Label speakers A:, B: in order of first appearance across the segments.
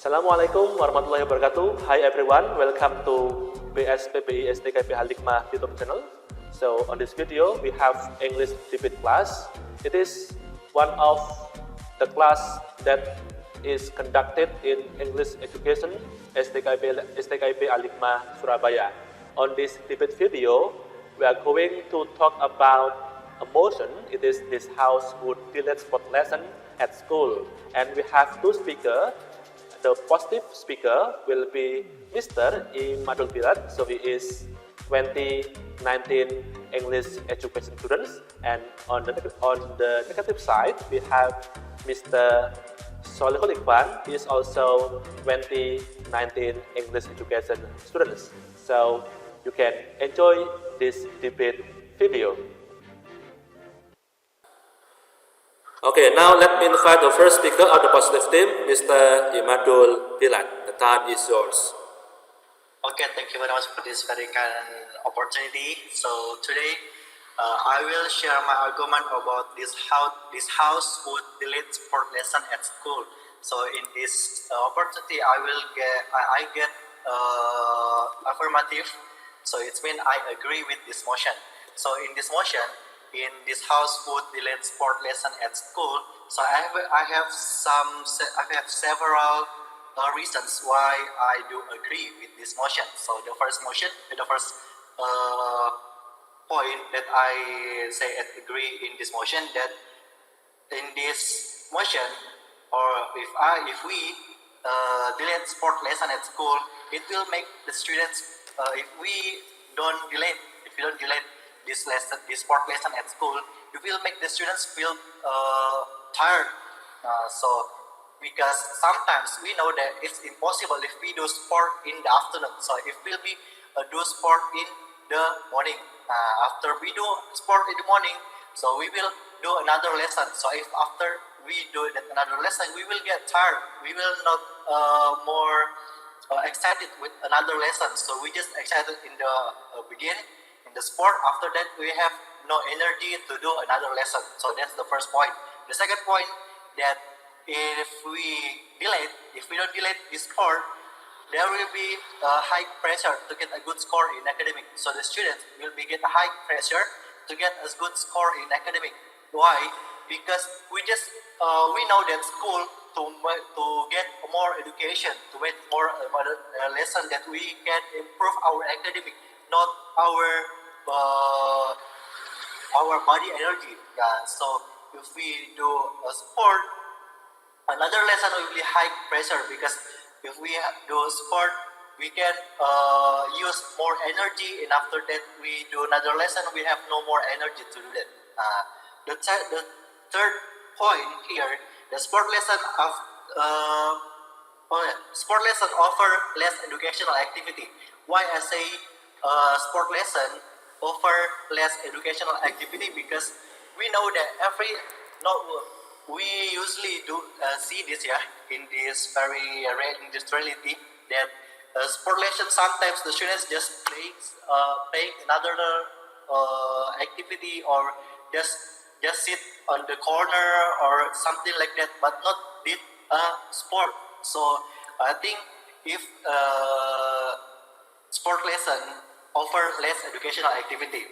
A: Assalamualaikum warahmatullahi wabarakatuh. Hi everyone, welcome to BSPBI STKIP Hikmah YouTube channel. So on this video, we have English debate class. It is one of the class that is conducted in English education STKIP Hikmah Surabaya. On this debate video, we are going to talk about a motion. It is this house would delete sport lesson at school, and we have two speakers. The positive speaker will be Mr. Imadul Pilot, so he is 2019 English education students, and on the negative side we have Mr. Solihul Iqbal. He is also 2019 English education students. So you can enjoy this debate video. Okay, now let me invite the first speaker of the positive team, Mr. Imadul Pilot. The time is yours.
B: Okay, thank you very much for this very kind opportunity. So today, I will share my argument about this house would delete sport lesson at school. So in this opportunity, I get affirmative. So it means I agree with this motion. So in this motion, in this house would delete sport lesson at school. So I have several reasons why I do agree with this motion. So the first point that I say agree in this motion, that in this motion, or if we delete sport lesson at school, it will make the students if we don't delete this sport lesson at school, it will make the students feel tired. Because sometimes we know that it's impossible if we do sport in the afternoon. So if we'll be do sport in the morning, after we do sport in the morning, so we will do another lesson. So if after we do another lesson, we will get tired. We will not more excited with another lesson. So we just excited in the beginning. In the sport, after that we have no energy to do another lesson. So that's the first point. The second point, that if we don't delete this sport, there will be high pressure to get a good score in academic. So the students will be get a high pressure to get a good score in academic. Why? Because we know that school to get more education, to get more lesson, that we can improve our academic, not our body energy. So if we do a sport, another lesson will be high pressure, because if we do sport, we can use more energy, and after that we do another lesson, we have no more energy to do that. The third point here, the sport lesson offer less educational activity. Why I say sport lesson offer less educational activity? Because we know that we usually do see this in this very rare industriality, that sport lesson sometimes the students just playing another activity, or just sit on the corner or something like that, but not did sport. So I think if sport lesson offer less educational activity.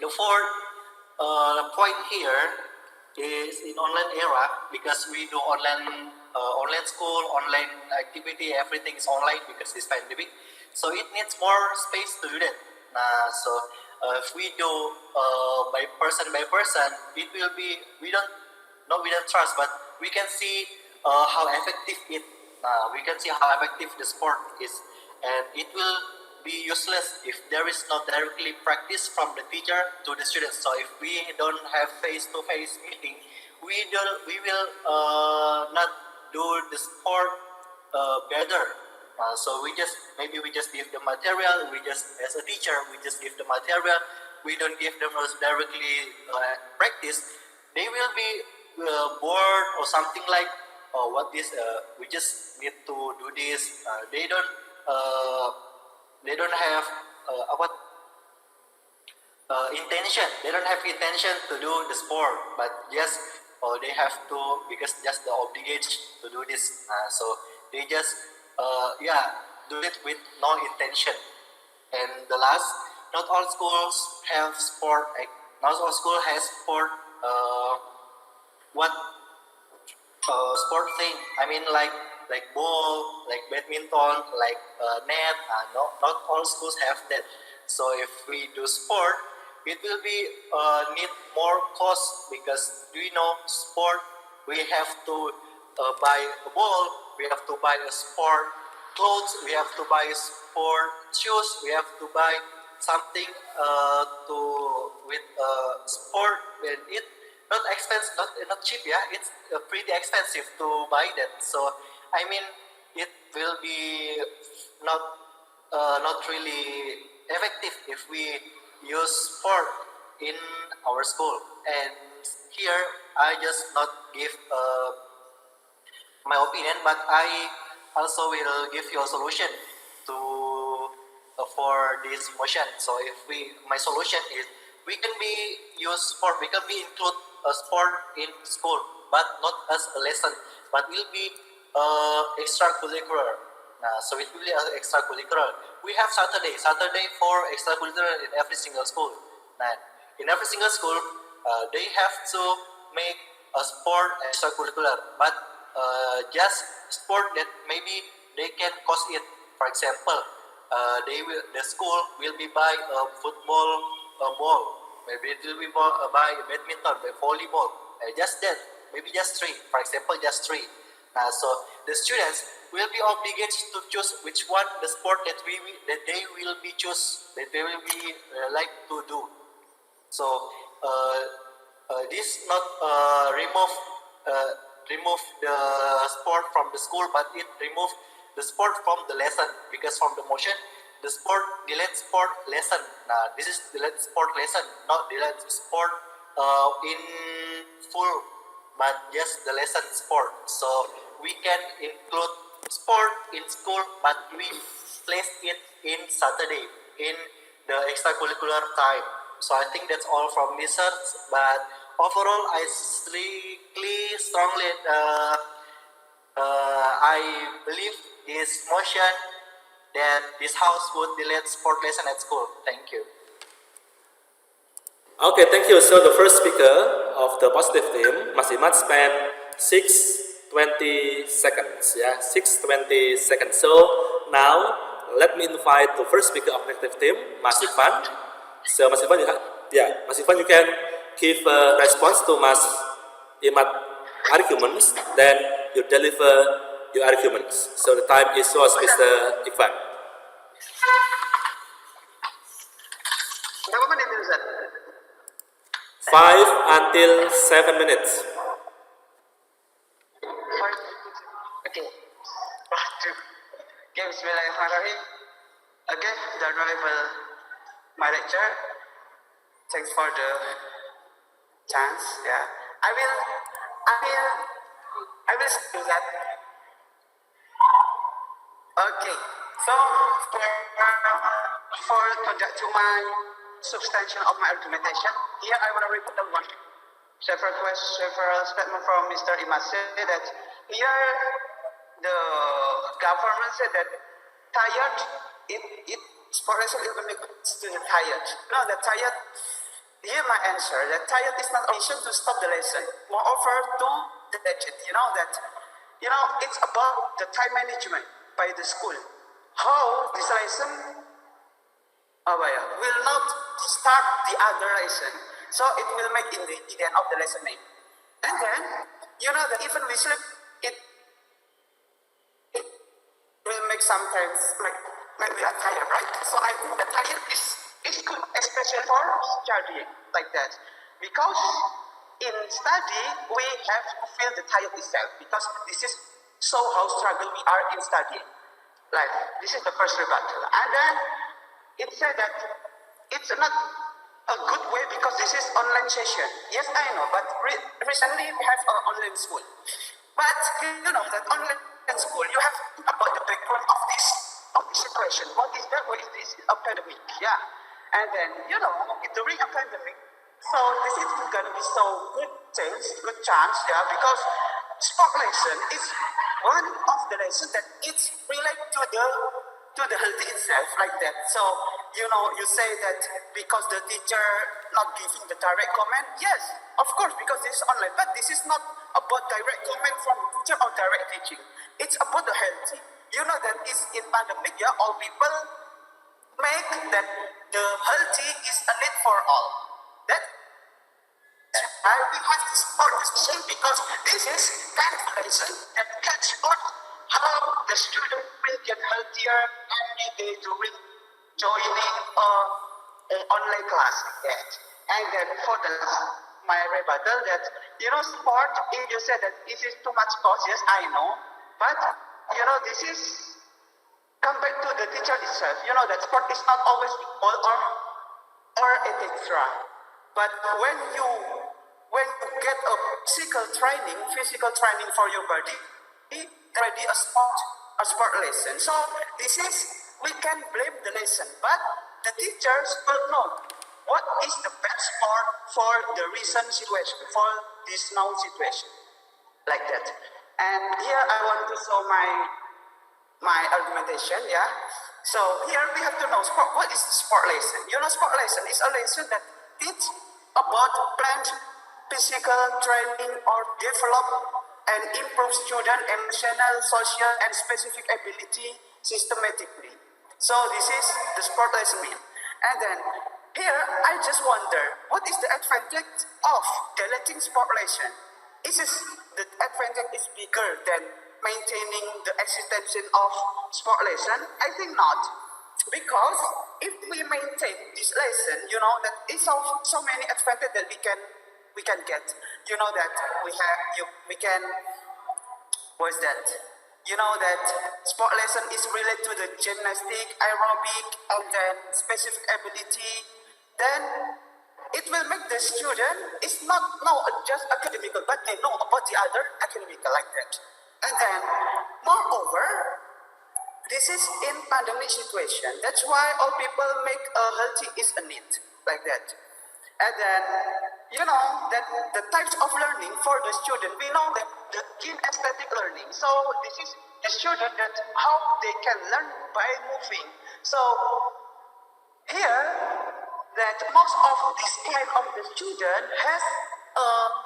B: The fourth point here is in online era, because we do online school, online activity, everything is online because it's pandemic. So it needs more space to do that. If we do by person, it will be we don't trust, but we can see how effective we can see how effective the sport is, and it will be useless if there is not directly practice from the teacher to the students. So if we don't have face-to-face meeting, we will not do the sport better. So we just give the material. As a teacher, we just give the material. We don't give them directly practice. They will be bored or something like, what this? We just need to do this. They don't have intention. They don't have intention to do the sport, but just they have to, because just the obligation to do this. So they just do it with no intention. And the last, not all schools have sport. Not all school has sport. What sport thing? I mean, like ball, like badminton, like net. Not all schools have that. So if we do sport, it will be need more cost because do you know sport? We have to buy a ball. We have to buy a sport clothes. We have to buy sport shoes. We have to buy something to with sport. And it not expensive, not cheap. Yeah, it's pretty expensive to buy that. So I mean, it will be not not really effective if we use sport in our school. And here I just not give my opinion, but I also will give you a solution to for this motion. So if my solution is we can be use sport, we can be include a sport in school, but not as a lesson, but will be extracurricular. So it will be extracurricular. We have Saturday for extracurricular in every single school. Nah, in every single school, they have to make a sport extracurricular, but just sport that maybe they can cost it. For example, the school will be buy a football ball, maybe it will be buy badminton, by volleyball, just that, maybe just three. For example, just three. So the students will be obligated to choose which one the sport that they will be choose that they will be like to do. So this not remove the sport from the school, but it remove the sport from the lesson, because from the motion the sport delete sport lesson. Now this is delete sport lesson, not delete sport in full, but just the lesson sport. So we can include sport in school, but we place it in Saturday in the extracurricular time. So I think that's all from research, but overall I strongly I believe this motion that this house would delete sport lesson at school. Thank you.
A: Okay, thank you. So the first speaker of the positive team, Mas Imad, spent 6:20 seconds. Yeah, 6:20 seconds. So now let me invite the first speaker of negative team, Mas Ivan. So Mas Ivan, Mas Ivan, you can give a response to Mas Imad arguments, then you deliver your arguments. So the time is yours, Mr. Ivan.
C: Berapa menit itu, Ustaz?
A: 5 until 7 minutes.
C: Okay. Waduh. Okay, bismillahirrahmanirrahim. Okay, the honorable my lecture. Thanks for the chance. Yeah. I will do that. Okay. So for conduct to my substantial of my argumentation, here I want to repeat the one. Several statements from Mr. Imas said that here the government said that tired, it sporadic will make student tired. No, the tired, here my answer, that tired is not a reason to stop the lesson. Moreover, to the legend, it's about the time management by the school. How this lesson will not start the other lesson, so it will make in the end of the lesson name. And then, that even we sleep, it will make sometimes make we are tired, right? So I think the tired is good, especially for studying like that, because in study we have to feel the tired itself, because this is so how struggle we are in studying. Like this is the first rebuttal, and then it said that it's not a good way because this is online session. Yes, I know, but recently we have our online school. But you know that online school, you have to think about the background of this situation. What is that? What is this? A pandemic, yeah. And then during a pandemic, so this is going to be so good chance, yeah, because sport lesson is one of the lessons that it's related to the health itself, like that. So you say that because the teacher not giving the direct comment. Yes, of course, because this is online, but this is not about direct comment from the teacher or direct teaching. It's about the healthy. You know that is in pandemic, yeah, all people make that the healthy is a need for all. That I we have to support this decision because this is kind of lesson that can support how the student will get healthier every day during joining an online class like that. And then for the my rebuttal that sport, if you said that this is too much cost, yes, I know, but this is come back to the teacher itself. You know that sport is not always all or etc. But when you get a physical training for your body, it's already a sport lesson. So this is we can blame the lesson, but the teachers will know what is the best sport for the recent situation, for this now situation, like that. And here I want to show my argumentation, yeah. So here we have to know sport. What is sport lesson? Sport lesson is a lesson that teach about planned physical training or develop and improve student emotional, social, and specific ability systematically. So this is the sport lesson mean. And then here I just wonder, what is the advantage of deleting sport lesson? Is the advantage is bigger than maintaining the existence of sport lesson? I think not, because if we maintain this lesson, that is so many advantages that we can get. That we can what is that? That sport lesson is related to the gymnastic, aerobic, and then specific ability. Then it will make the student it's not just academical, but they know about the other academical like that. And then, moreover, this is in pandemic situation. That's why all people make a healthy is a need like that. And then, that the types of learning for the student, we know that the kinesthetic learning. So this is the student that how they can learn by moving. So here, that most of this kind of the student has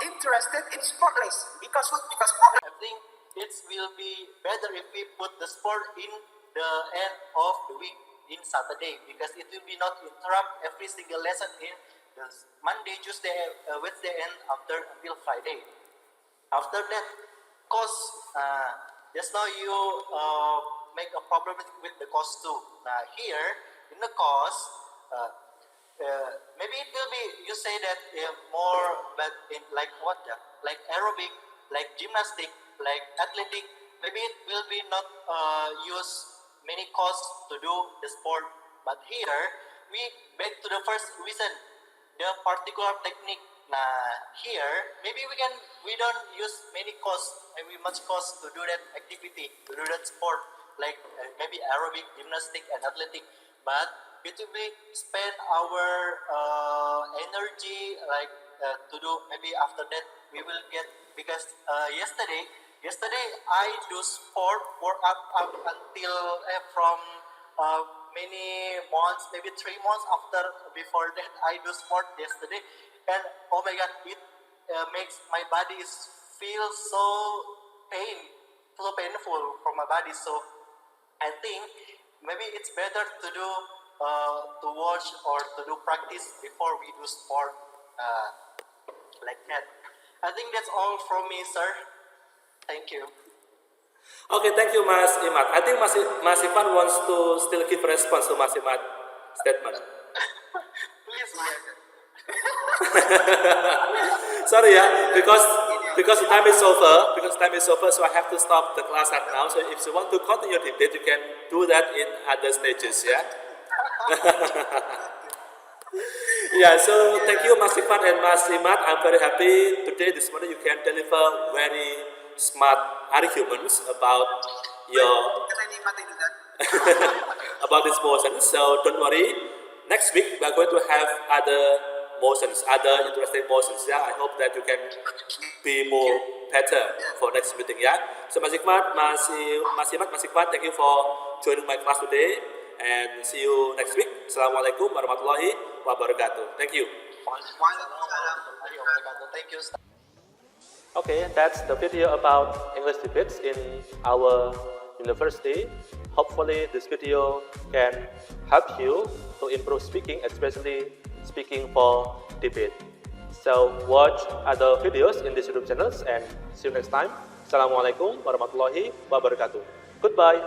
C: interested in sport lesson because what? Because sport.
B: I think it will be better if we put the sport in the end of the week in Saturday, because it will be not interrupt every single lesson in the Monday, Tuesday, Wednesday, and until Friday. After that, cost. Just now you make a problem with the cost too. Now here in the cost, maybe it will be you say that more, but in like what? Like aerobic, like gymnastic, like athletic. Maybe it will be not use many costs to do the sport. But here we back to the first reason, the particular technique. Here maybe we don't use many costs, maybe much cost to do that activity, to do that sport, like maybe aerobic, gymnastic, and athletic. But it will be spend our energy like to do. Maybe after that we will get, because yesterday I do sport work up until from many months, maybe 3 months before that I do sport yesterday, and oh my god, it makes my body feel so painful from my body. So I think maybe it's better to do to watch or to do practice before we do sport like that. I think that's all from me, sir. Thank you.
A: Okay, thank you, Mas Imad. I think Mas Ivan wants to still give response to Mas Imad's statement.
B: Please, Mas.
A: Sorry, because the time is over. So I have to stop the class at now. So if you want to continue your debate, you can do that in other stages. Yeah. Yeah. So thank you, Mas Ivan and Mas Imad. I'm very happy today. This morning you can deliver very smart arguments about your about this motion. So don't worry. Next week we are going to have other motions, other interesting motions. Yeah, I hope that you can be more better for next meeting. Yeah. So Mas Hikmat, Mas Hikmat, thank you for joining my class today, and see you next week. Assalamualaikum warahmatullahi wabarakatuh. Thank you.
B: Thank you.
A: Okay, that's the video about English debates in our university. Hopefully this video can help you to improve speaking, especially speaking for debate. So watch other videos in this YouTube channels and see you next time. Assalamualaikum warahmatullahi wabarakatuh. Goodbye.